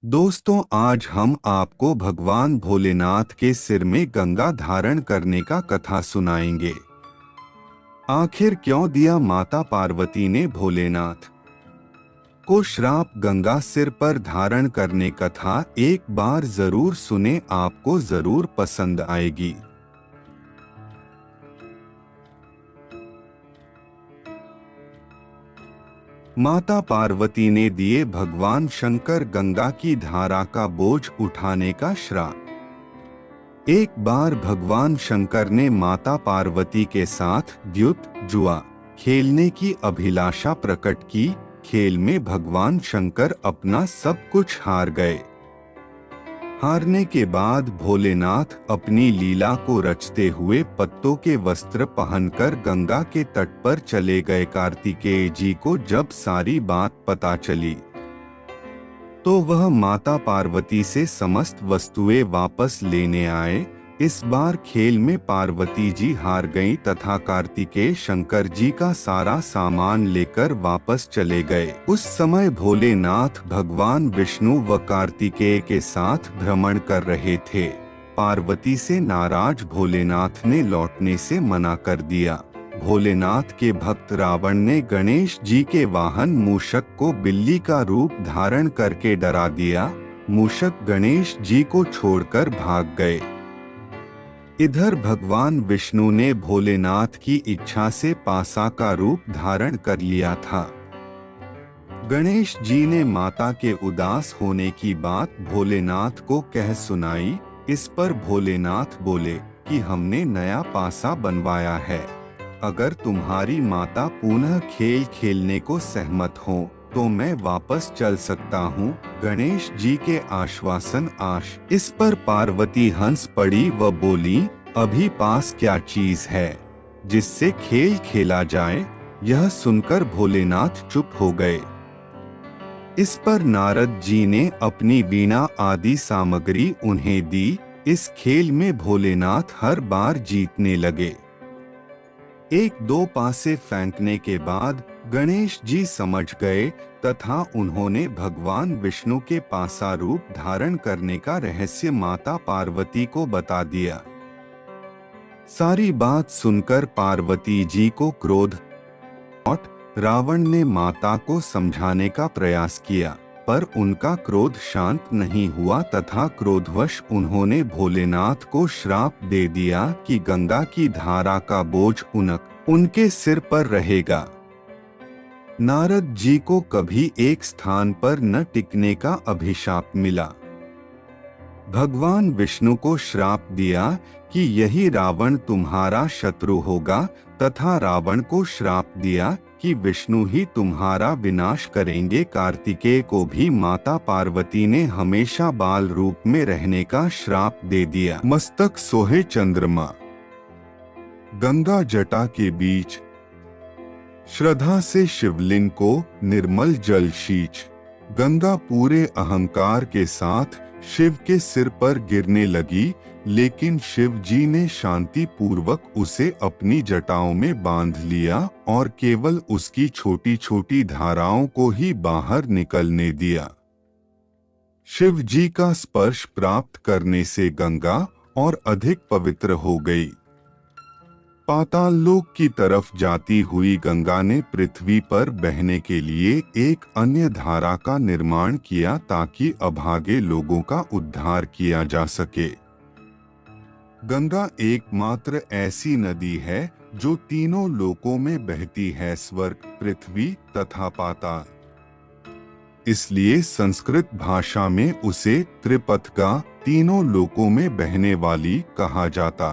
दोस्तों, आज हम आपको भगवान भोलेनाथ के सिर में गंगा धारण करने का कथा सुनाएंगे। आखिर क्यों दिया माता पार्वती ने भोलेनाथ को श्राप गंगा सिर पर धारण करने कथा एक बार जरूर सुने, आपको जरूर पसंद आएगी। माता पार्वती ने दिए भगवान शंकर गंगा की धारा का बोझ उठाने का श्राप। एक बार भगवान शंकर ने माता पार्वती के साथ द्यूत जुआ खेलने की अभिलाषा प्रकट की। खेल में भगवान शंकर अपना सब कुछ हार गए। हारने के बाद भोलेनाथ अपनी लीला को रचते हुए पत्तों के वस्त्र पहनकर गंगा के तट पर चले गए। कार्तिकेय जी को जब सारी बात पता चली तो वह माता पार्वती से समस्त वस्तुएं वापस लेने आए। इस बार खेल में पार्वती जी हार गईं तथा कार्तिकेय शंकर जी का सारा सामान लेकर वापस चले गए। उस समय भोलेनाथ भगवान विष्णु व कार्तिकेय के साथ भ्रमण कर रहे थे। पार्वती से नाराज भोलेनाथ ने लौटने से मना कर दिया। भोलेनाथ के भक्त रावण ने गणेश जी के वाहन मूषक को बिल्ली का रूप धारण करके डरा दिया। मूषक गणेश जी को छोड़कर भाग गए। इधर भगवान विष्णु ने भोलेनाथ की इच्छा से पासा का रूप धारण कर लिया था। गणेश जी ने माता के उदास होने की बात भोलेनाथ को कह सुनाई। इस पर भोलेनाथ बोले कि हमने नया पासा बनवाया है। अगर तुम्हारी माता पुनः खेल खेलने को सहमत हो तो मैं वापस चल सकता हूँ। गणेश जी के आश्वासन आश। इस पर पार्वती हंस पड़ी व बोली, अभी पास क्या चीज है जिससे खेल खेला जाए। यह सुनकर भोलेनाथ चुप हो गए। इस पर नारद जी ने अपनी वीणा आदि सामग्री उन्हें दी। इस खेल में भोलेनाथ हर बार जीतने लगे। एक दो पासे फेंकने के बाद गणेश जी समझ गए तथा उन्होंने भगवान विष्णु के पासा रूप धारण करने का रहस्य माता पार्वती को बता दिया। सारी बात सुनकर पार्वती जी को क्रोध और रावण ने माता को समझाने का प्रयास किया, पर उनका क्रोध शांत नहीं हुआ तथा क्रोधवश उन्होंने भोलेनाथ को श्राप दे दिया कि गंगा की धारा का बोझ उनके सिर पर रहेगा। नारद जी को कभी एक स्थान पर न टिकने का अभिशाप मिला। भगवान विष्णु को श्राप दिया कि यही रावण तुम्हारा शत्रु होगा तथा रावण को श्राप दिया कि विष्णु ही तुम्हारा विनाश करेंगे। कार्तिकेय को भी माता पार्वती ने हमेशा बाल रूप में रहने का श्राप दे दिया। मस्तक सोहे चंद्रमा, गंगा जटा के बीच, श्रद्धा से शिवलिंग को निर्मल जल सींच। गंगा पूरे अहंकार के साथ शिव के सिर पर गिरने लगी, लेकिन शिव जी ने शांति पूर्वक उसे अपनी जटाओं में बांध लिया और केवल उसकी छोटी छोटी धाराओं को ही बाहर निकलने दिया। शिव जी का स्पर्श प्राप्त करने से गंगा और अधिक पवित्र हो गई। पाताल लोक की तरफ जाती हुई गंगा ने पृथ्वी पर बहने के लिए एक अन्य धारा का निर्माण किया ताकि अभागे लोगों का उद्धार किया जा सके। गंगा एकमात्र ऐसी नदी है जो तीनों लोकों में बहती है, स्वर्ग, पृथ्वी तथा पाताल। इसलिए संस्कृत भाषा में उसे त्रिपथगा, तीनों लोकों में बहने वाली, कहा जाता।